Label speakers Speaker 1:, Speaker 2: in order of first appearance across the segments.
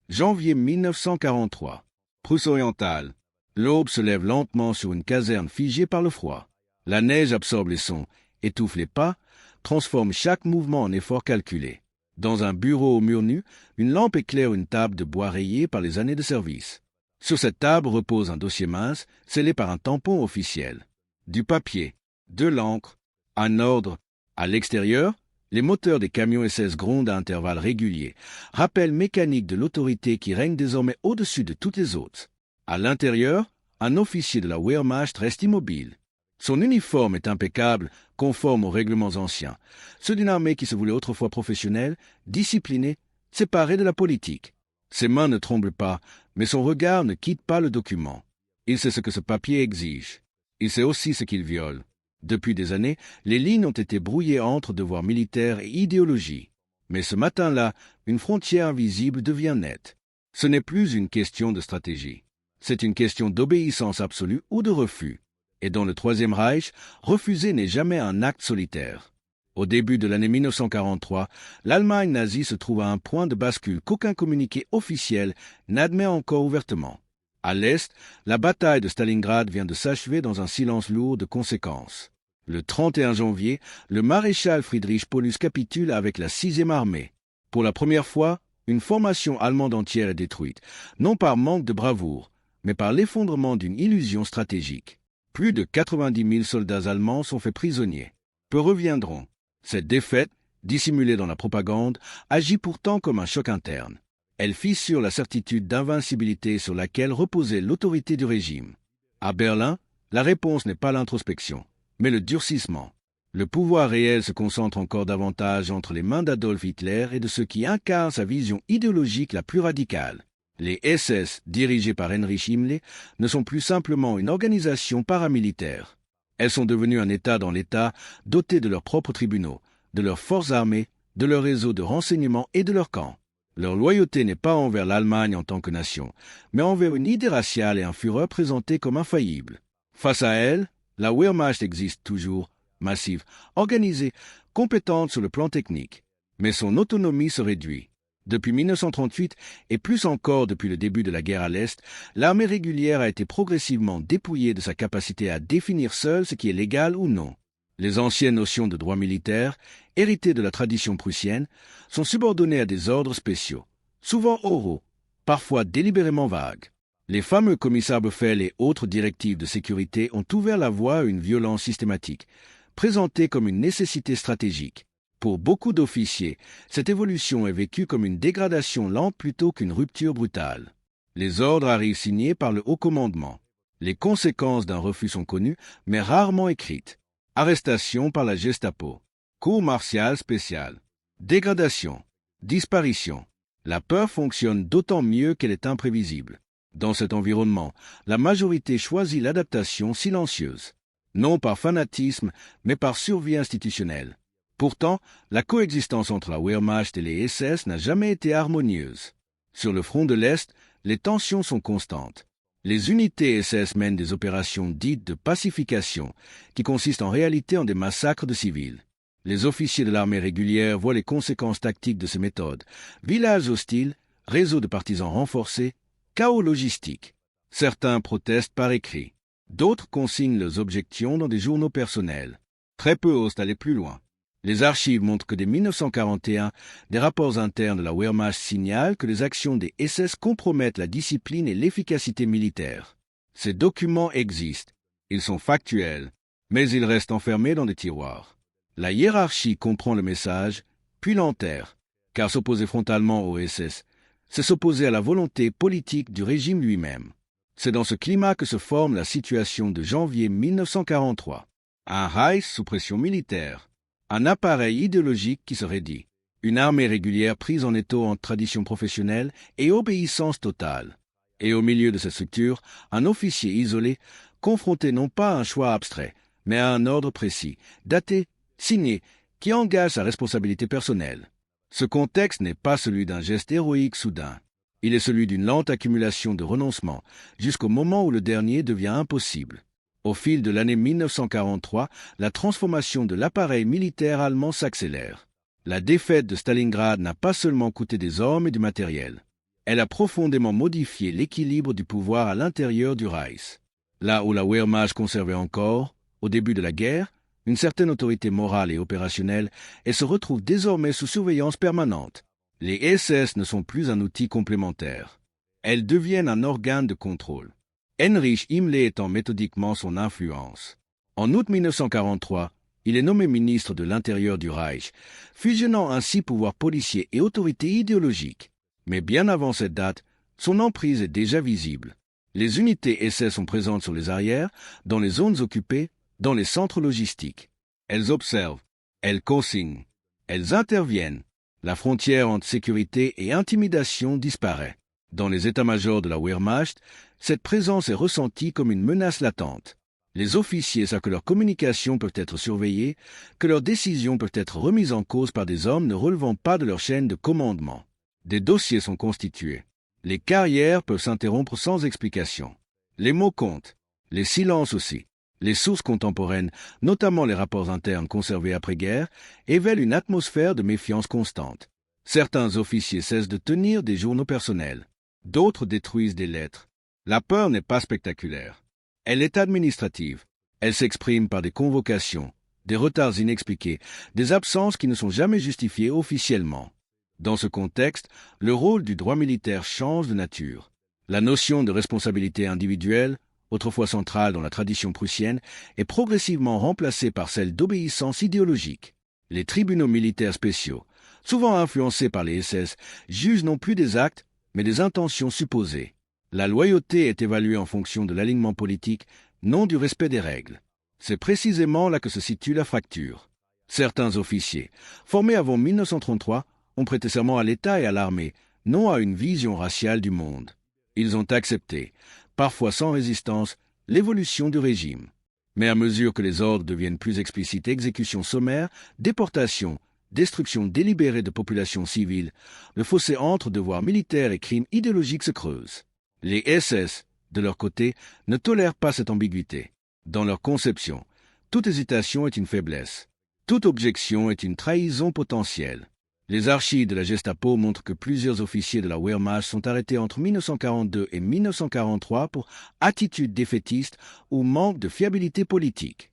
Speaker 1: Janvier 1943. Prusse orientale. L'aube se lève lentement sur une caserne figée par le froid. La neige absorbe les sons, étouffe les pas, transforme chaque mouvement en effort calculé. Dans un bureau au mur nu, une lampe éclaire une table de bois rayée par les années de service. Sur cette table repose un dossier mince, scellé par un tampon officiel. Du papier, de l'encre, un ordre. À l'extérieur, les moteurs des camions SS grondent à intervalles réguliers, rappel mécanique de l'autorité qui règne désormais au-dessus de toutes les autres. À l'intérieur, un officier de la Wehrmacht reste immobile. Son uniforme est impeccable, conforme aux règlements anciens, ceux d'une armée qui se voulait autrefois professionnelle, disciplinée, séparée de la politique. Ses mains ne tremblent pas, mais son regard ne quitte pas le document. Il sait ce que ce papier exige. Il sait aussi ce qu'il viole. Depuis des années, les lignes ont été brouillées entre devoir militaire et idéologie. Mais ce matin-là, une frontière invisible devient nette. Ce n'est plus une question de stratégie. C'est une question d'obéissance absolue ou de refus. Et dans le Troisième Reich, refuser n'est jamais un acte solitaire. Au début de l'année 1943, l'Allemagne nazie se trouve à un point de bascule qu'aucun communiqué officiel n'admet encore ouvertement. À l'Est, la bataille de Stalingrad vient de s'achever dans un silence lourd de conséquences. Le 31 janvier, le maréchal Friedrich Paulus capitule avec la 6e armée. Pour la première fois, une formation allemande entière est détruite, non par manque de bravoure, mais par l'effondrement d'une illusion stratégique. Plus de 90 000 soldats allemands sont faits prisonniers. Peu reviendront. Cette défaite, dissimulée dans la propagande, agit pourtant comme un choc interne. Elle fissure la certitude d'invincibilité sur laquelle reposait l'autorité du régime. À Berlin, la réponse n'est pas l'introspection, mais le durcissement. Le pouvoir réel se concentre encore davantage entre les mains d'Adolf Hitler et de ceux qui incarnent sa vision idéologique la plus radicale. Les SS, dirigés par Heinrich Himmler, ne sont plus simplement une organisation paramilitaire. Elles sont devenues un État dans l'État, doté de leurs propres tribunaux, de leurs forces armées, de leur réseau de renseignement et de leur camp. Leur loyauté n'est pas envers l'Allemagne en tant que nation, mais envers une idée raciale et un Führer présenté comme infaillible. Face à elle, la Wehrmacht existe toujours, massive, organisée, compétente sur le plan technique. Mais son autonomie se réduit. Depuis 1938, et plus encore depuis le début de la guerre à l'Est, l'armée régulière a été progressivement dépouillée de sa capacité à définir seule ce qui est légal ou non. Les anciennes notions de droit militaire, héritées de la tradition prussienne, sont subordonnées à des ordres spéciaux, souvent oraux, parfois délibérément vagues. Les fameux commissaires Befehl et autres directives de sécurité ont ouvert la voie à une violence systématique, présentée comme une nécessité stratégique. Pour beaucoup d'officiers, cette évolution est vécue comme une dégradation lente plutôt qu'une rupture brutale. Les ordres arrivent signés par le haut commandement. Les conséquences d'un refus sont connues, mais rarement écrites. Arrestation par la Gestapo. Cour martiale spéciale. Dégradation. Disparition. La peur fonctionne d'autant mieux qu'elle est imprévisible. Dans cet environnement, la majorité choisit l'adaptation silencieuse. Non par fanatisme, mais par survie institutionnelle. Pourtant, la coexistence entre la Wehrmacht et les SS n'a jamais été harmonieuse. Sur le front de l'Est, les tensions sont constantes. Les unités SS mènent des opérations dites de pacification, qui consistent en réalité en des massacres de civils. Les officiers de l'armée régulière voient les conséquences tactiques de ces méthodes. Villages hostiles, réseaux de partisans renforcés, chaos logistique. Certains protestent par écrit. D'autres consignent leurs objections dans des journaux personnels. Très peu osent aller plus loin. Les archives montrent que dès 1941, des rapports internes de la Wehrmacht signalent que les actions des SS compromettent la discipline et l'efficacité militaire. Ces documents existent, ils sont factuels, mais ils restent enfermés dans des tiroirs. La hiérarchie comprend le message, puis l'enterre, car s'opposer frontalement aux SS, c'est s'opposer à la volonté politique du régime lui-même. C'est dans ce climat que se forme la situation de janvier 1943. Un Reich sous pression militaire. Un appareil idéologique qui se raidit, une armée régulière prise en étau entre tradition professionnelle et obéissance totale. Et au milieu de cette structure, un officier isolé, confronté non pas à un choix abstrait, mais à un ordre précis, daté, signé, qui engage sa responsabilité personnelle. Ce contexte n'est pas celui d'un geste héroïque soudain. Il est celui d'une lente accumulation de renoncements, jusqu'au moment où le dernier devient impossible. Au fil de l'année 1943, la transformation de l'appareil militaire allemand s'accélère. La défaite de Stalingrad n'a pas seulement coûté des hommes et du matériel. Elle a profondément modifié l'équilibre du pouvoir à l'intérieur du Reich. Là où la Wehrmacht conservait encore, au début de la guerre, une certaine autorité morale et opérationnelle, elle se retrouve désormais sous surveillance permanente. Les SS ne sont plus un outil complémentaire. Elles deviennent un organe de contrôle. Heinrich Himmler étend méthodiquement son influence. En août 1943, il est nommé ministre de l'Intérieur du Reich, fusionnant ainsi pouvoir policier et autorité idéologique. Mais bien avant cette date, son emprise est déjà visible. Les unités SS sont présentes sur les arrières, dans les zones occupées, dans les centres logistiques. Elles observent, elles consignent, elles interviennent. La frontière entre sécurité et intimidation disparaît. Dans les états-majors de la Wehrmacht, cette présence est ressentie comme une menace latente. Les officiers savent que leurs communications peuvent être surveillées, que leurs décisions peuvent être remises en cause par des hommes ne relevant pas de leur chaîne de commandement. Des dossiers sont constitués. Les carrières peuvent s'interrompre sans explication. Les mots comptent. Les silences aussi. Les sources contemporaines, notamment les rapports internes conservés après-guerre, éveillent une atmosphère de méfiance constante. Certains officiers cessent de tenir des journaux personnels. D'autres détruisent des lettres. La peur n'est pas spectaculaire. Elle est administrative. Elle s'exprime par des convocations, des retards inexpliqués, des absences qui ne sont jamais justifiées officiellement. Dans ce contexte, le rôle du droit militaire change de nature. La notion de responsabilité individuelle, autrefois centrale dans la tradition prussienne, est progressivement remplacée par celle d'obéissance idéologique. Les tribunaux militaires spéciaux, souvent influencés par les SS, jugent non plus des actes, mais des intentions supposées. La loyauté est évaluée en fonction de l'alignement politique, non du respect des règles. C'est précisément là que se situe la fracture. Certains officiers, formés avant 1933, ont prêté serment à l'État et à l'armée, non à une vision raciale du monde. Ils ont accepté, parfois sans résistance, l'évolution du régime. Mais à mesure que les ordres deviennent plus explicites, exécutions sommaires, déportations, destruction délibérée de populations civiles, le fossé entre devoirs militaires et crimes idéologiques se creuse. Les SS, de leur côté, ne tolèrent pas cette ambiguïté. Dans leur conception, toute hésitation est une faiblesse. Toute objection est une trahison potentielle. Les archives de la Gestapo montrent que plusieurs officiers de la Wehrmacht sont arrêtés entre 1942 et 1943 pour attitude défaitiste ou manque de fiabilité politique.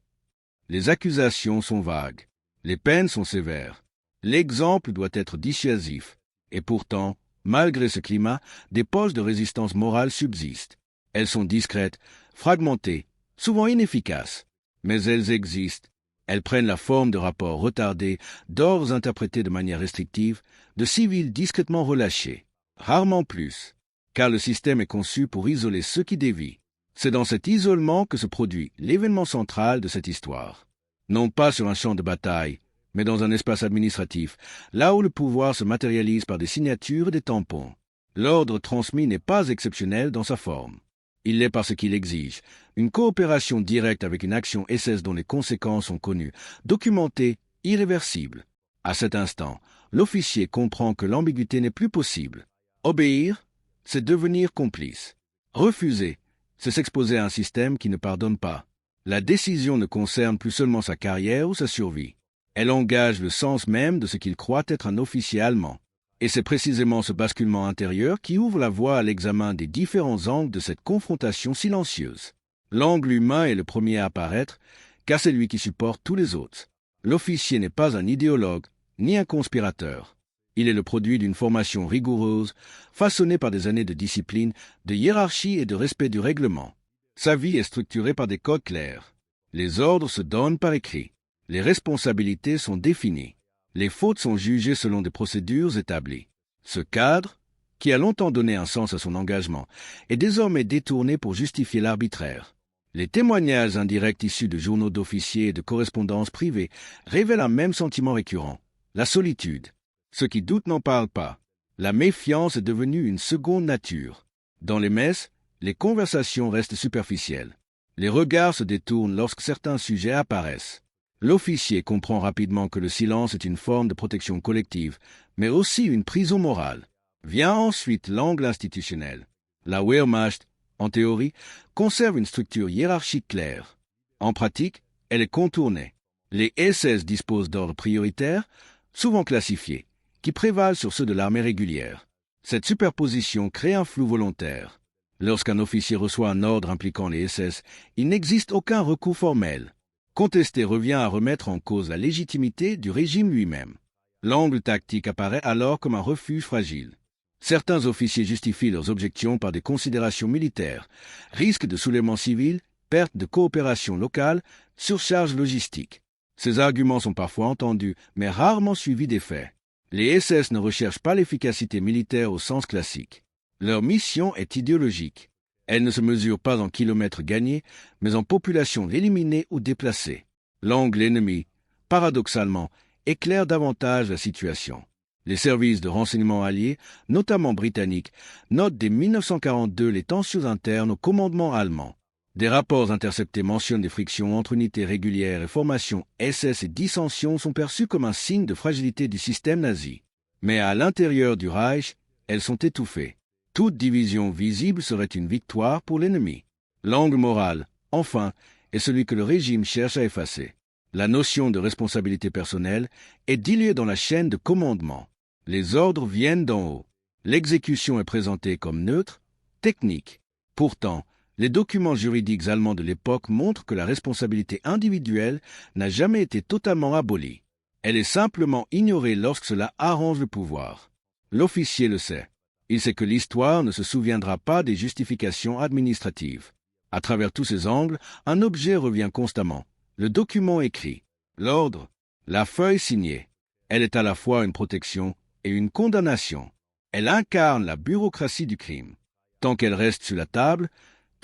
Speaker 1: Les accusations sont vagues. Les peines sont sévères. L'exemple doit être dissuasif. Et pourtant, malgré ce climat, des poches de résistance morale subsistent. Elles sont discrètes, fragmentées, souvent inefficaces. Mais elles existent. Elles prennent la forme de rapports retardés, d'ordres interprétés de manière restrictive, de civils discrètement relâchés. Rarement plus, car le système est conçu pour isoler ceux qui dévient. C'est dans cet isolement que se produit l'événement central de cette histoire. Non pas sur un champ de bataille, mais dans un espace administratif, là où le pouvoir se matérialise par des signatures et des tampons. L'ordre transmis n'est pas exceptionnel dans sa forme. Il l'est parce qu'il exige une coopération directe avec une action SS dont les conséquences sont connues, documentées, irréversibles. À cet instant, l'officier comprend que l'ambiguïté n'est plus possible. Obéir, c'est devenir complice. Refuser, c'est s'exposer à un système qui ne pardonne pas. La décision ne concerne plus seulement sa carrière ou sa survie. Elle engage le sens même de ce qu'il croit être un officier allemand. Et c'est précisément ce basculement intérieur qui ouvre la voie à l'examen des différents angles de cette confrontation silencieuse. L'angle humain est le premier à apparaître, car c'est lui qui supporte tous les autres. L'officier n'est pas un idéologue, ni un conspirateur. Il est le produit d'une formation rigoureuse, façonnée par des années de discipline, de hiérarchie et de respect du règlement. Sa vie est structurée par des codes clairs. Les ordres se donnent par écrit. Les responsabilités sont définies. Les fautes sont jugées selon des procédures établies. Ce cadre, qui a longtemps donné un sens à son engagement, est désormais détourné pour justifier l'arbitraire. Les témoignages indirects issus de journaux d'officiers et de correspondances privées révèlent un même sentiment récurrent, la solitude. Ceux qui doutent n'en parlent pas. La méfiance est devenue une seconde nature. Dans les messes, les conversations restent superficielles. Les regards se détournent lorsque certains sujets apparaissent. L'officier comprend rapidement que le silence est une forme de protection collective, mais aussi une prison morale. Vient ensuite l'angle institutionnel. La Wehrmacht, en théorie, conserve une structure hiérarchique claire. En pratique, elle est contournée. Les SS disposent d'ordres prioritaires, souvent classifiés, qui prévalent sur ceux de l'armée régulière. Cette superposition crée un flou volontaire. Lorsqu'un officier reçoit un ordre impliquant les SS, il n'existe aucun recours formel. Contester revient à remettre en cause la légitimité du régime lui-même. L'angle tactique apparaît alors comme un refuge fragile. Certains officiers justifient leurs objections par des considérations militaires, risque de soulèvement civil, perte de coopération locale, surcharge logistique. Ces arguments sont parfois entendus, mais rarement suivis des faits. Les SS ne recherchent pas l'efficacité militaire au sens classique. Leur mission est idéologique. Elle ne se mesure pas en kilomètres gagnés, mais en populations éliminées ou déplacées. L'angle ennemi, paradoxalement, éclaire davantage la situation. Les services de renseignement alliés, notamment britanniques, notent dès 1942 les tensions internes au commandement allemand. Des rapports interceptés mentionnent des frictions entre unités régulières et formations SS et dissensions sont perçues comme un signe de fragilité du système nazi. Mais à l'intérieur du Reich, elles sont étouffées. Toute division visible serait une victoire pour l'ennemi. L'angle moral, enfin, est celui que le régime cherche à effacer. La notion de responsabilité personnelle est diluée dans la chaîne de commandement. Les ordres viennent d'en haut. L'exécution est présentée comme neutre, technique. Pourtant, les documents juridiques allemands de l'époque montrent que la responsabilité individuelle n'a jamais été totalement abolie. Elle est simplement ignorée lorsque cela arrange le pouvoir. L'officier le sait. Il sait que l'histoire ne se souviendra pas des justifications administratives. À travers tous ces angles, un objet revient constamment. Le document écrit, l'ordre, la feuille signée. Elle est à la fois une protection et une condamnation. Elle incarne la bureaucratie du crime. Tant qu'elle reste sur la table,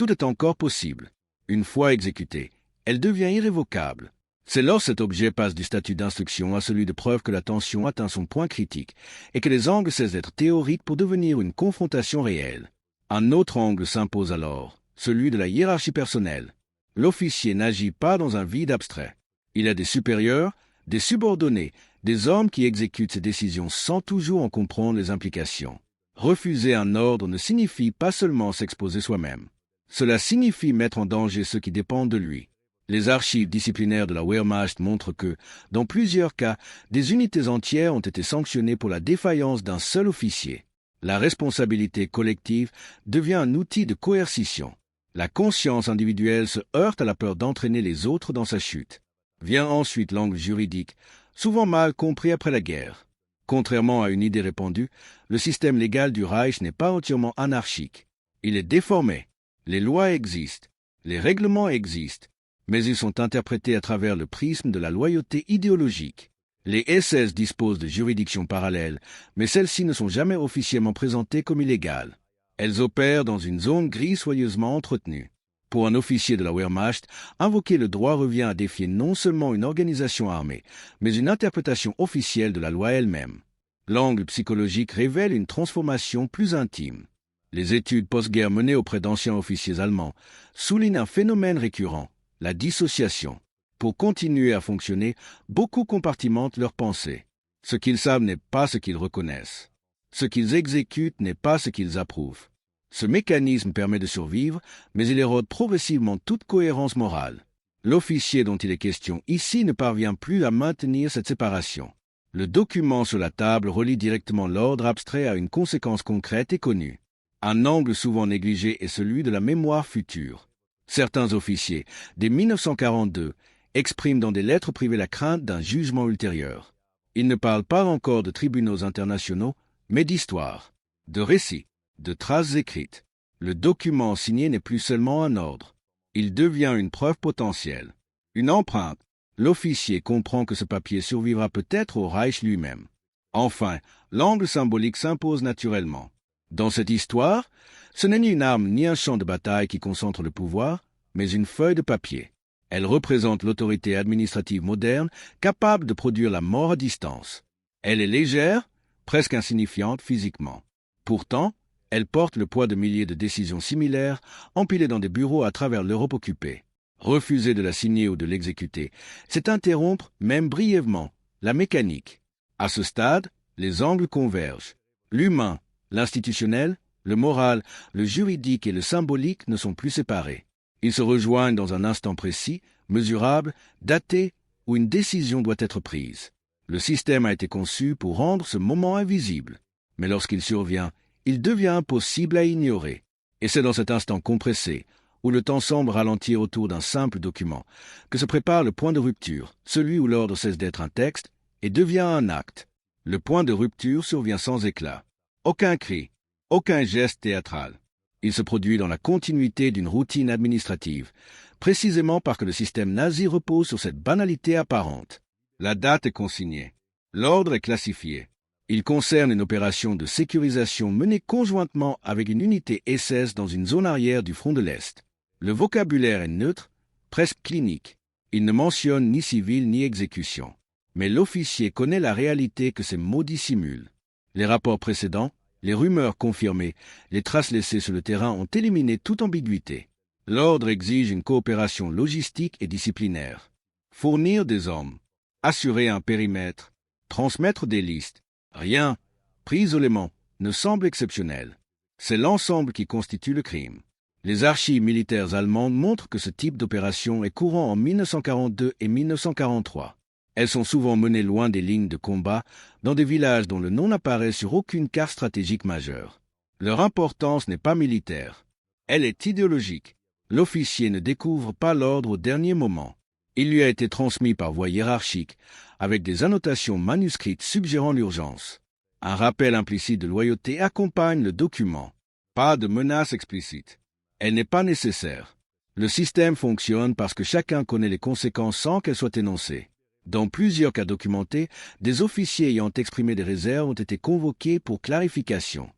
Speaker 1: tout est encore possible. Une fois exécutée, elle devient irrévocable. C'est lorsque cet objet passe du statut d'instruction à celui de preuve que la tension atteint son point critique et que les angles cessent d'être théoriques pour devenir une confrontation réelle. Un autre angle s'impose alors, celui de la hiérarchie personnelle. L'officier n'agit pas dans un vide abstrait. Il a des supérieurs, des subordonnés, des hommes qui exécutent ses décisions sans toujours en comprendre les implications. Refuser un ordre ne signifie pas seulement s'exposer soi-même. Cela signifie mettre en danger ceux qui dépendent de lui. Les archives disciplinaires de la Wehrmacht montrent que, dans plusieurs cas, des unités entières ont été sanctionnées pour la défaillance d'un seul officier. La responsabilité collective devient un outil de coercition. La conscience individuelle se heurte à la peur d'entraîner les autres dans sa chute. Vient ensuite l'angle juridique, souvent mal compris après la guerre. Contrairement à une idée répandue, le système légal du Reich n'est pas entièrement anarchique. Il est déformé. Les lois existent, les règlements existent, mais ils sont interprétés à travers le prisme de la loyauté idéologique. Les SS disposent de juridictions parallèles, mais celles-ci ne sont jamais officiellement présentées comme illégales. Elles opèrent dans une zone grise soigneusement entretenue. Pour un officier de la Wehrmacht, invoquer le droit revient à défier non seulement une organisation armée, mais une interprétation officielle de la loi elle-même. L'angle psychologique révèle une transformation plus intime. Les études post-guerre menées auprès d'anciens officiers allemands soulignent un phénomène récurrent, la dissociation. Pour continuer à fonctionner, beaucoup compartimentent leurs pensées. Ce qu'ils savent n'est pas ce qu'ils reconnaissent. Ce qu'ils exécutent n'est pas ce qu'ils approuvent. Ce mécanisme permet de survivre, mais il érode progressivement toute cohérence morale. L'officier dont il est question ici ne parvient plus à maintenir cette séparation. Le document sur la table relie directement l'ordre abstrait à une conséquence concrète et connue. Un angle souvent négligé est celui de la mémoire future. Certains officiers, dès 1942, expriment dans des lettres privées la crainte d'un jugement ultérieur. Ils ne parlent pas encore de tribunaux internationaux, mais d'histoire, de récits, de traces écrites. Le document signé n'est plus seulement un ordre. Il devient une preuve potentielle, une empreinte. L'officier comprend que ce papier survivra peut-être au Reich lui-même. Enfin, l'angle symbolique s'impose naturellement. Dans cette histoire, ce n'est ni une arme ni un champ de bataille qui concentre le pouvoir, mais une feuille de papier. Elle représente l'autorité administrative moderne capable de produire la mort à distance. Elle est légère, presque insignifiante physiquement. Pourtant, elle porte le poids de milliers de décisions similaires empilées dans des bureaux à travers l'Europe occupée. Refuser de la signer ou de l'exécuter, c'est interrompre, même brièvement, la mécanique. À ce stade, les angles convergent. L'humain, l'institutionnel, le moral, le juridique et le symbolique ne sont plus séparés. Ils se rejoignent dans un instant précis, mesurable, daté, où une décision doit être prise. Le système a été conçu pour rendre ce moment invisible. Mais lorsqu'il survient, il devient impossible à ignorer. Et c'est dans cet instant compressé, où le temps semble ralentir autour d'un simple document, que se prépare le point de rupture, celui où l'ordre cesse d'être un texte et devient un acte. Le point de rupture survient sans éclat. Aucun cri, aucun geste théâtral. Il se produit dans la continuité d'une routine administrative, précisément parce que le système nazi repose sur cette banalité apparente. La date est consignée. L'ordre est classifié. Il concerne une opération de sécurisation menée conjointement avec une unité SS dans une zone arrière du front de l'Est. Le vocabulaire est neutre, presque clinique. Il ne mentionne ni civil ni exécution. Mais l'officier connaît la réalité que ces mots dissimulent. Les rapports précédents, les rumeurs confirmées, les traces laissées sur le terrain ont éliminé toute ambiguïté. L'ordre exige une coopération logistique et disciplinaire. Fournir des hommes, assurer un périmètre, transmettre des listes. Rien, pris isolément, ne semble exceptionnel. C'est l'ensemble qui constitue le crime. Les archives militaires allemandes montrent que ce type d'opération est courant en 1942 et 1943. Elles sont souvent menées loin des lignes de combat, dans des villages dont le nom n'apparaît sur aucune carte stratégique majeure. Leur importance n'est pas militaire. Elle est idéologique. L'officier ne découvre pas l'ordre au dernier moment. Il lui a été transmis par voie hiérarchique, avec des annotations manuscrites suggérant l'urgence. Un rappel implicite de loyauté accompagne le document. Pas de menace explicite. Elle n'est pas nécessaire. Le système fonctionne parce que chacun connaît les conséquences sans qu'elles soient énoncées. Dans plusieurs cas documentés, des officiers ayant exprimé des réserves ont été convoqués pour clarification.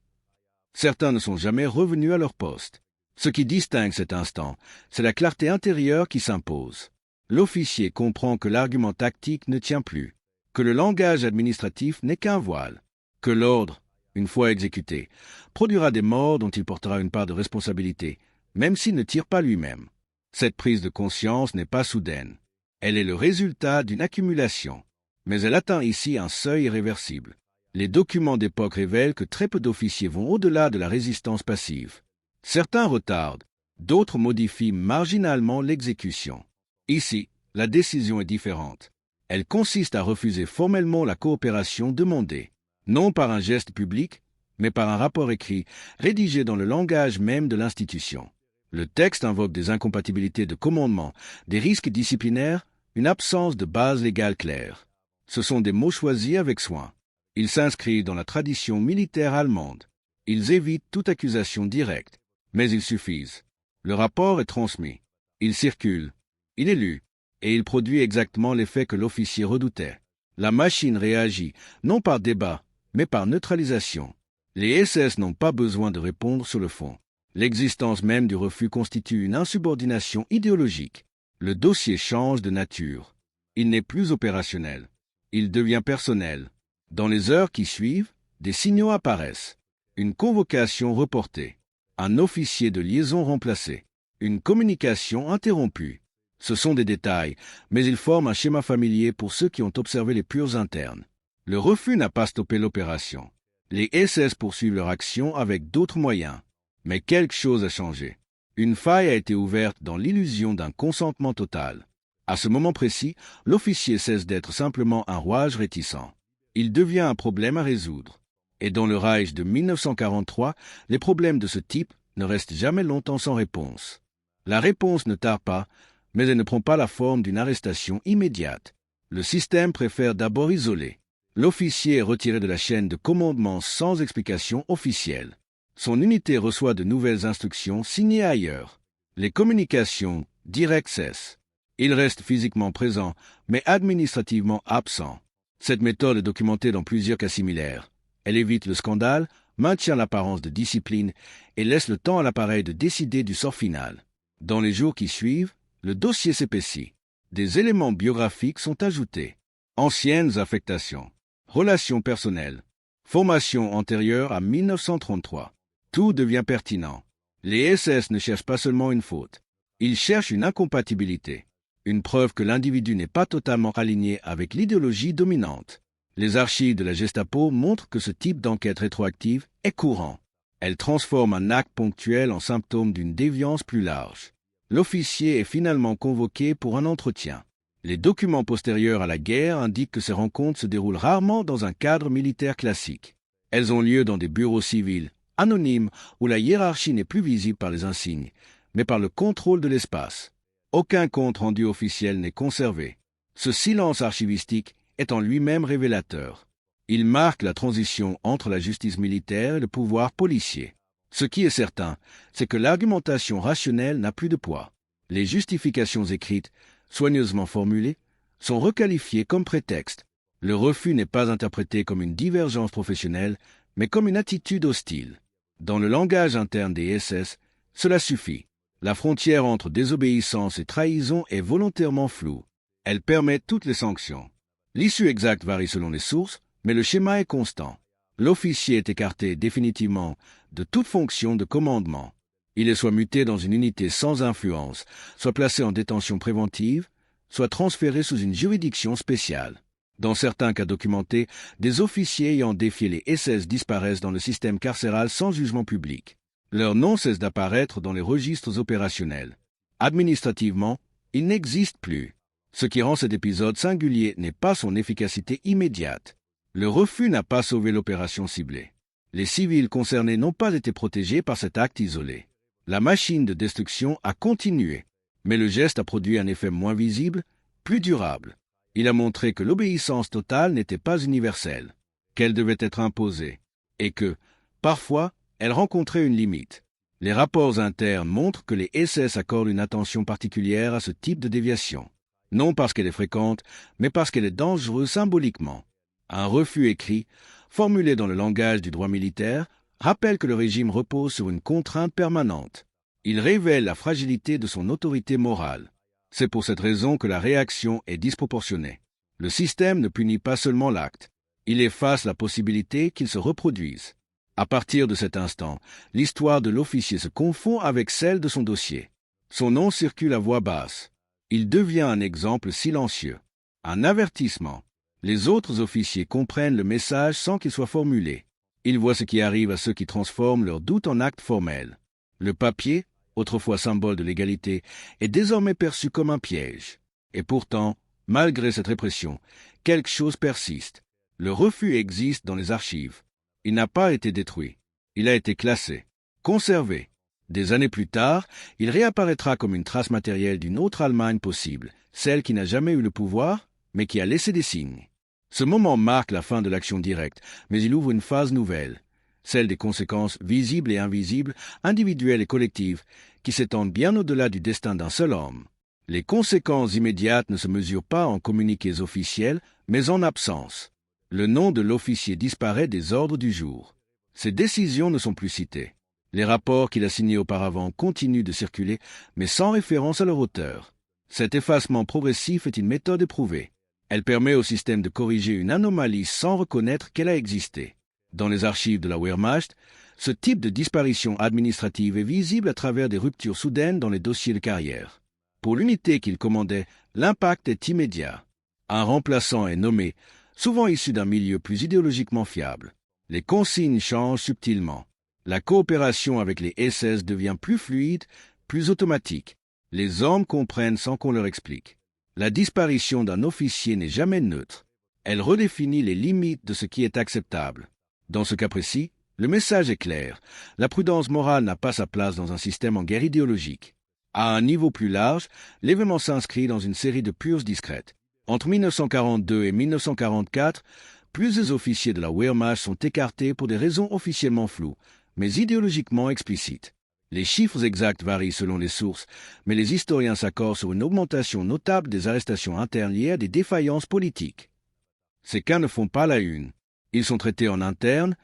Speaker 1: Certains ne sont jamais revenus à leur poste. Ce qui distingue cet instant, c'est la clarté intérieure qui s'impose. L'officier comprend que l'argument tactique ne tient plus, que le langage administratif n'est qu'un voile, que l'ordre, une fois exécuté, produira des morts dont il portera une part de responsabilité, même s'il ne tire pas lui-même. Cette prise de conscience n'est pas soudaine. Elle est le résultat d'une accumulation, mais elle atteint ici un seuil irréversible. Les documents d'époque révèlent que très peu d'officiers vont au-delà de la résistance passive. Certains retardent, d'autres modifient marginalement l'exécution. Ici, la décision est différente. Elle consiste à refuser formellement la coopération demandée, non par un geste public, mais par un rapport écrit, rédigé dans le langage même de l'institution. Le texte invoque des incompatibilités de commandement, des risques disciplinaires, une absence de base légale claire. Ce sont des mots choisis avec soin. Ils s'inscrivent dans la tradition militaire allemande. Ils évitent toute accusation directe, mais ils suffisent. Le rapport est transmis. Il circule. Il est lu. Et il produit exactement l'effet que l'officier redoutait. La machine réagit, non par débat, mais par neutralisation. Les SS n'ont pas besoin de répondre sur le fond. L'existence même du refus constitue une insubordination idéologique. Le dossier change de nature. Il n'est plus opérationnel. Il devient personnel. Dans les heures qui suivent, des signaux apparaissent. Une convocation reportée. Un officier de liaison remplacé. Une communication interrompue. Ce sont des détails, mais ils forment un schéma familier pour ceux qui ont observé les purs internes. Le refus n'a pas stoppé l'opération. Les SS poursuivent leur action avec d'autres moyens. Mais quelque chose a changé. Une faille a été ouverte dans l'illusion d'un consentement total. À ce moment précis, l'officier cesse d'être simplement un rouage réticent. Il devient un problème à résoudre. Et dans le Reich de 1943, les problèmes de ce type ne restent jamais longtemps sans réponse. La réponse ne tarde pas, mais elle ne prend pas la forme d'une arrestation immédiate. Le système préfère d'abord isoler. L'officier est retiré de la chaîne de commandement sans explication officielle. Son unité reçoit de nouvelles instructions signées ailleurs. Les communications directes cessent. Il reste physiquement présent, mais administrativement absent. Cette méthode est documentée dans plusieurs cas similaires. Elle évite le scandale, maintient l'apparence de discipline et laisse le temps à l'appareil de décider du sort final. Dans les jours qui suivent, le dossier s'épaissit. Des éléments biographiques sont ajoutés. Anciennes affectations, relations personnelles, formation antérieure à 1933. Tout devient pertinent. Les SS ne cherchent pas seulement une faute. Ils cherchent une incompatibilité. Une preuve que l'individu n'est pas totalement aligné avec l'idéologie dominante. Les archives de la Gestapo montrent que ce type d'enquête rétroactive est courant. Elle transforme un acte ponctuel en symptôme d'une déviance plus large. L'officier est finalement convoqué pour un entretien. Les documents postérieurs à la guerre indiquent que ces rencontres se déroulent rarement dans un cadre militaire classique. Elles ont lieu dans des bureaux civils, anonyme où la hiérarchie n'est plus visible par les insignes, mais par le contrôle de l'espace. Aucun compte rendu officiel n'est conservé. Ce silence archivistique est en lui-même révélateur. Il marque la transition entre la justice militaire et le pouvoir policier. Ce qui est certain, c'est que l'argumentation rationnelle n'a plus de poids. Les justifications écrites, soigneusement formulées, sont requalifiées comme prétexte. Le refus n'est pas interprété comme une divergence professionnelle, mais comme une attitude hostile. Dans le langage interne des SS, cela suffit. La frontière entre désobéissance et trahison est volontairement floue. Elle permet toutes les sanctions. L'issue exacte varie selon les sources, mais le schéma est constant. L'officier est écarté définitivement de toute fonction de commandement. Il est soit muté dans une unité sans influence, soit placé en détention préventive, soit transféré sous une juridiction spéciale. Dans certains cas documentés, des officiers ayant défié les SS disparaissent dans le système carcéral sans jugement public. Leur nom cesse d'apparaître dans les registres opérationnels. Administrativement, ils n'existent plus. Ce qui rend cet épisode singulier n'est pas son efficacité immédiate. Le refus n'a pas sauvé l'opération ciblée. Les civils concernés n'ont pas été protégés par cet acte isolé. La machine de destruction a continué, mais le geste a produit un effet moins visible, plus durable. Il a montré que l'obéissance totale n'était pas universelle, qu'elle devait être imposée, et que, parfois, elle rencontrait une limite. Les rapports internes montrent que les SS accordent une attention particulière à ce type de déviation, non parce qu'elle est fréquente, mais parce qu'elle est dangereuse symboliquement. Un refus écrit, formulé dans le langage du droit militaire, rappelle que le régime repose sur une contrainte permanente. Il révèle la fragilité de son autorité morale. C'est pour cette raison que la réaction est disproportionnée. Le système ne punit pas seulement l'acte, il efface la possibilité qu'il se reproduise. À partir de cet instant, l'histoire de l'officier se confond avec celle de son dossier. Son nom circule à voix basse. Il devient un exemple silencieux, un avertissement. Les autres officiers comprennent le message sans qu'il soit formulé. Ils voient ce qui arrive à ceux qui transforment leurs doutes en actes formels. Le papier, autrefois symbole de l'égalité, est désormais perçu comme un piège. Et pourtant, malgré cette répression, quelque chose persiste. Le refus existe dans les archives. Il n'a pas été détruit. Il a été classé, conservé. Des années plus tard, il réapparaîtra comme une trace matérielle d'une autre Allemagne possible, celle qui n'a jamais eu le pouvoir, mais qui a laissé des signes. Ce moment marque la fin de l'action directe, mais il ouvre une phase nouvelle, celle des conséquences visibles et invisibles, individuelles et collectives, qui s'étendent bien au-delà du destin d'un seul homme. Les conséquences immédiates ne se mesurent pas en communiqués officiels, mais en absence. Le nom de l'officier disparaît des ordres du jour. Ses décisions ne sont plus citées. Les rapports qu'il a signés auparavant continuent de circuler, mais sans référence à leur auteur. Cet effacement progressif est une méthode éprouvée. Elle permet au système de corriger une anomalie sans reconnaître qu'elle a existé. Dans les archives de la Wehrmacht, ce type de disparition administrative est visible à travers des ruptures soudaines dans les dossiers de carrière. Pour l'unité qu'il commandait, l'impact est immédiat. Un remplaçant est nommé, souvent issu d'un milieu plus idéologiquement fiable. Les consignes changent subtilement. La coopération avec les SS devient plus fluide, plus automatique. Les hommes comprennent sans qu'on leur explique. La disparition d'un officier n'est jamais neutre. Elle redéfinit les limites de ce qui est acceptable. Dans ce cas précis, le message est clair. La prudence morale n'a pas sa place dans un système en guerre idéologique. À un niveau plus large, l'événement s'inscrit dans une série de purges discrètes. Entre 1942 et 1944, plusieurs officiers de la Wehrmacht sont écartés pour des raisons officiellement floues, mais idéologiquement explicites. Les chiffres exacts varient selon les sources, mais les historiens s'accordent sur une augmentation notable des arrestations internes liées à des défaillances politiques. Ces cas ne font pas la une. Ils sont traités en interne,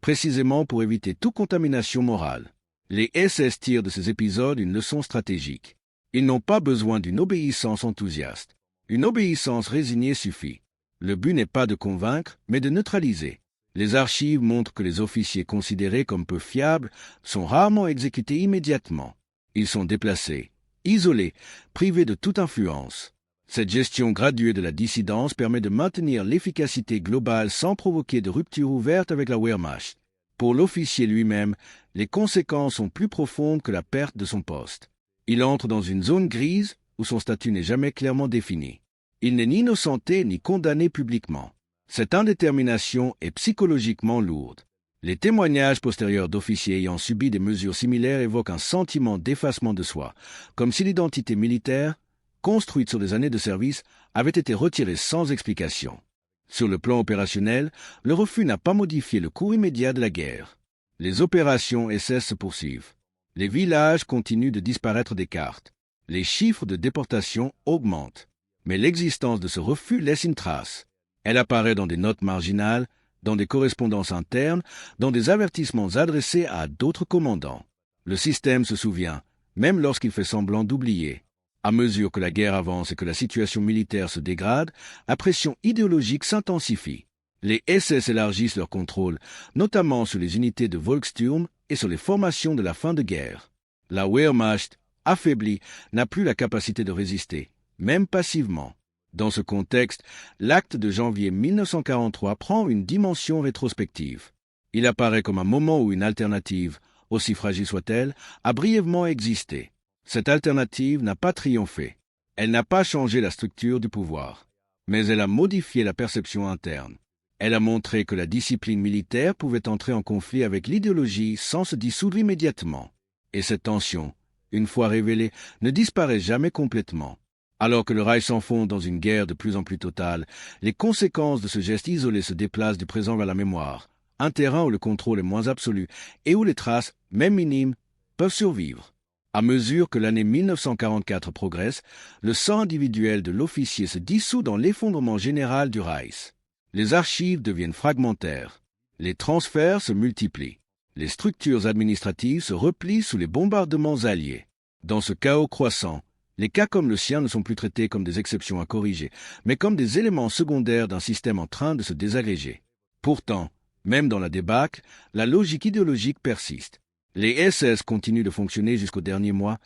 Speaker 1: précisément pour éviter toute contamination morale. Les SS tirent de ces épisodes une leçon stratégique. Ils n'ont pas besoin d'une obéissance enthousiaste. Une obéissance résignée suffit. Le but n'est pas de convaincre, mais de neutraliser. Les archives montrent que les officiers considérés comme peu fiables sont rarement exécutés immédiatement. Ils sont déplacés, isolés, privés de toute influence. Cette gestion graduée de la dissidence permet de maintenir l'efficacité globale sans provoquer de rupture ouverte avec la Wehrmacht. Pour l'officier lui-même, les conséquences sont plus profondes que la perte de son poste. Il entre dans une zone grise où son statut n'est jamais clairement défini. Il n'est ni innocenté ni condamné publiquement. Cette indétermination est psychologiquement lourde. Les témoignages postérieurs d'officiers ayant subi des mesures similaires évoquent un sentiment d'effacement de soi, comme si l'identité militaire, construite sur des années de service, avait été retirée sans explication. Sur le plan opérationnel, le refus n'a pas modifié le cours immédiat de la guerre. Les opérations SS se poursuivent. Les villages continuent de disparaître des cartes. Les chiffres de déportation augmentent. Mais l'existence de ce refus laisse une trace. Elle apparaît dans des notes marginales, dans des correspondances internes, dans des avertissements adressés à d'autres commandants. Le système se souvient, même lorsqu'il fait semblant d'oublier. À mesure que la guerre avance et que la situation militaire se dégrade, la pression idéologique s'intensifie. Les SS élargissent leur contrôle, notamment sur les unités de Volkssturm et sur les formations de la fin de guerre. La Wehrmacht, affaiblie, n'a plus la capacité de résister, même passivement. Dans ce contexte, l'acte de janvier 1943 prend une dimension rétrospective. Il apparaît comme un moment où une alternative, aussi fragile soit-elle, a brièvement existé. Cette alternative n'a pas triomphé. Elle n'a pas changé la structure du pouvoir. Mais elle a modifié la perception interne. Elle a montré que la discipline militaire pouvait entrer en conflit avec l'idéologie sans se dissoudre immédiatement. Et cette tension, une fois révélée, ne disparaît jamais complètement. Alors que le Reich s'enfonce dans une guerre de plus en plus totale, les conséquences de ce geste isolé se déplacent du présent vers la mémoire, un terrain où le contrôle est moins absolu et où les traces, même minimes, peuvent survivre. À mesure que l'année 1944 progresse, le sang individuel de l'officier se dissout dans l'effondrement général du Reich. Les archives deviennent fragmentaires. Les transferts se multiplient. Les structures administratives se replient sous les bombardements alliés. Dans ce chaos croissant, les cas comme le sien ne sont plus traités comme des exceptions à corriger, mais comme des éléments secondaires d'un système en train de se désagréger. Pourtant, même dans la débâcle, la logique idéologique persiste. Les SS continuent de fonctionner jusqu'au dernier mois,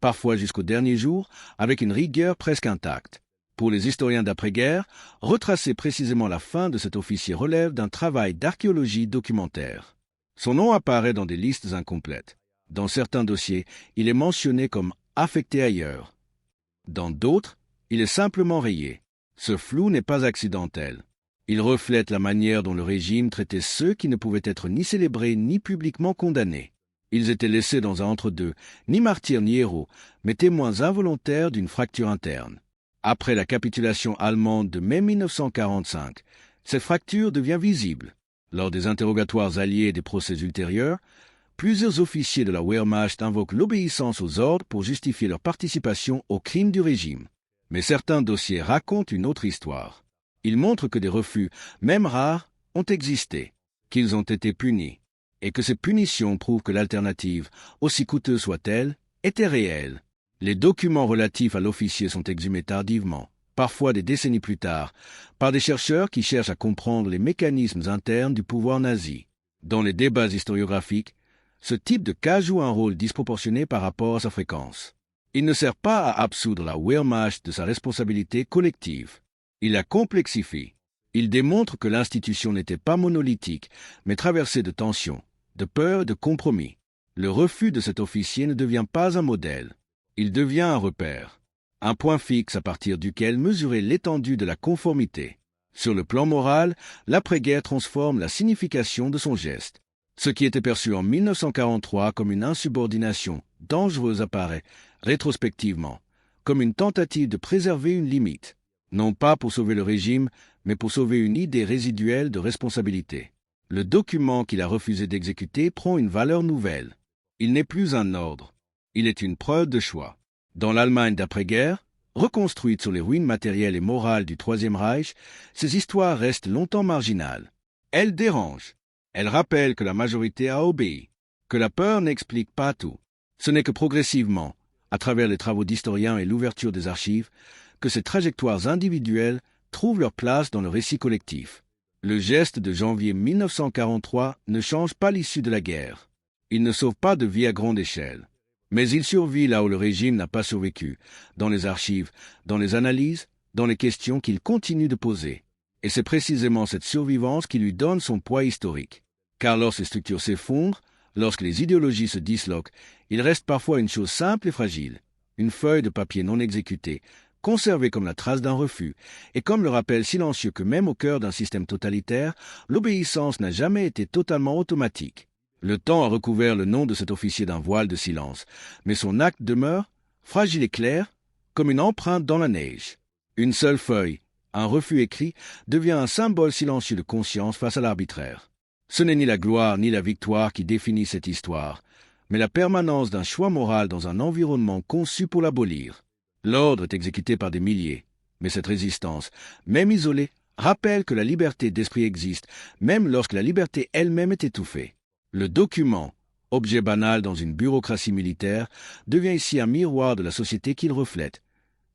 Speaker 1: parfois jusqu'au dernier jour, avec une rigueur presque intacte. Pour les historiens d'après-guerre, retracer précisément la fin de cet officier relève d'un travail d'archéologie documentaire. Son nom apparaît dans des listes incomplètes. Dans certains dossiers, il est mentionné comme affecté ailleurs. Dans d'autres, il est simplement rayé. Ce flou n'est pas accidentel. Il reflète la manière dont le régime traitait ceux qui ne pouvaient être ni célébrés ni publiquement condamnés. Ils étaient laissés dans un entre-deux, ni martyrs ni héros, mais témoins involontaires d'une fracture interne. Après la capitulation allemande de mai 1945, cette fracture devient visible. Lors des interrogatoires alliés et des procès ultérieurs, plusieurs officiers de la Wehrmacht invoquent l'obéissance aux ordres pour justifier leur participation aux crimes du régime. Mais certains dossiers racontent une autre histoire. Ils montrent que des refus, même rares, ont existé, qu'ils ont été punis, et que ces punitions prouvent que l'alternative, aussi coûteuse soit-elle, était réelle. Les documents relatifs à l'officier sont exhumés tardivement, parfois des décennies plus tard, par des chercheurs qui cherchent à comprendre les mécanismes internes du pouvoir nazi. Dans les débats historiographiques, ce type de cas joue un rôle disproportionné par rapport à sa fréquence. Il ne sert pas à absoudre la Wehrmacht de sa responsabilité collective. Il la complexifie. Il démontre que l'institution n'était pas monolithique, mais traversée de tensions, de peurs et de compromis. Le refus de cet officier ne devient pas un modèle. Il devient un repère, un point fixe à partir duquel mesurer l'étendue de la conformité. Sur le plan moral, l'après-guerre transforme la signification de son geste. Ce qui était perçu en 1943 comme une insubordination dangereuse apparaît, rétrospectivement, comme une tentative de préserver une limite, non pas pour sauver le régime, mais pour sauver une idée résiduelle de responsabilité. Le document qu'il a refusé d'exécuter prend une valeur nouvelle. Il n'est plus un ordre, il est une preuve de choix. Dans l'Allemagne d'après-guerre, reconstruite sur les ruines matérielles et morales du Troisième Reich, ces histoires restent longtemps marginales. Elles dérangent. Elles rappellent que la majorité a obéi, que la peur n'explique pas tout. Ce n'est que progressivement, à travers les travaux d'historiens et l'ouverture des archives, que ces trajectoires individuelles trouvent leur place dans le récit collectif. Le geste de janvier 1943 ne change pas l'issue de la guerre. Il ne sauve pas de vie à grande échelle. Mais il survit là où le régime n'a pas survécu, dans les archives, dans les analyses, dans les questions qu'il continue de poser. Et c'est précisément cette survivance qui lui donne son poids historique. Car lorsque les structures s'effondrent, lorsque les idéologies se disloquent, il reste parfois une chose simple et fragile, une feuille de papier non exécutée, conservé comme la trace d'un refus, et comme le rappel silencieux que même au cœur d'un système totalitaire, l'obéissance n'a jamais été totalement automatique. Le temps a recouvert le nom de cet officier d'un voile de silence, mais son acte demeure, fragile et clair, comme une empreinte dans la neige. Une seule feuille, un refus écrit, devient un symbole silencieux de conscience face à l'arbitraire. Ce n'est ni la gloire ni la victoire qui définit cette histoire, mais la permanence d'un choix moral dans un environnement conçu pour l'abolir. L'ordre est exécuté par des milliers, mais cette résistance, même isolée, rappelle que la liberté d'esprit existe, même lorsque la liberté elle-même est étouffée. Le document, objet banal dans une bureaucratie militaire, devient ici un miroir de la société qu'il reflète.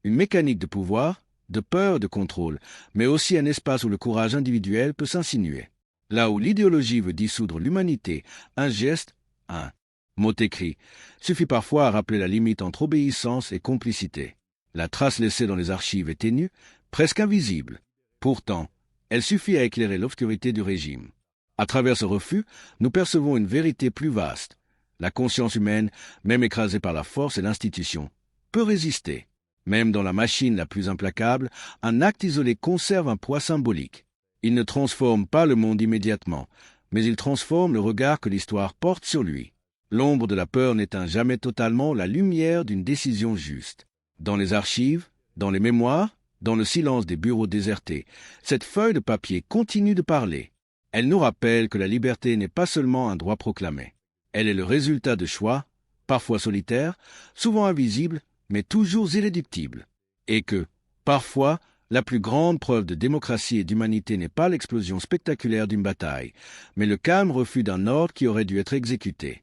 Speaker 1: Une mécanique de pouvoir, de peur, de contrôle, mais aussi un espace où le courage individuel peut s'insinuer. Là où l'idéologie veut dissoudre l'humanité, un geste, un mot écrit, suffit parfois à rappeler la limite entre obéissance et complicité. La trace laissée dans les archives est ténue, presque invisible. Pourtant, elle suffit à éclairer l'obscurité du régime. À travers ce refus, nous percevons une vérité plus vaste. La conscience humaine, même écrasée par la force et l'institution, peut résister. Même dans la machine la plus implacable, un acte isolé conserve un poids symbolique. Il ne transforme pas le monde immédiatement, mais il transforme le regard que l'histoire porte sur lui. L'ombre de la peur n'éteint jamais totalement la lumière d'une décision juste. Dans les archives, dans les mémoires, dans le silence des bureaux désertés, cette feuille de papier continue de parler. Elle nous rappelle que la liberté n'est pas seulement un droit proclamé. Elle est le résultat de choix, parfois solitaires, souvent invisibles, mais toujours irréductibles. Et que, parfois, la plus grande preuve de démocratie et d'humanité n'est pas l'explosion spectaculaire d'une bataille, mais le calme refus d'un ordre qui aurait dû être exécuté.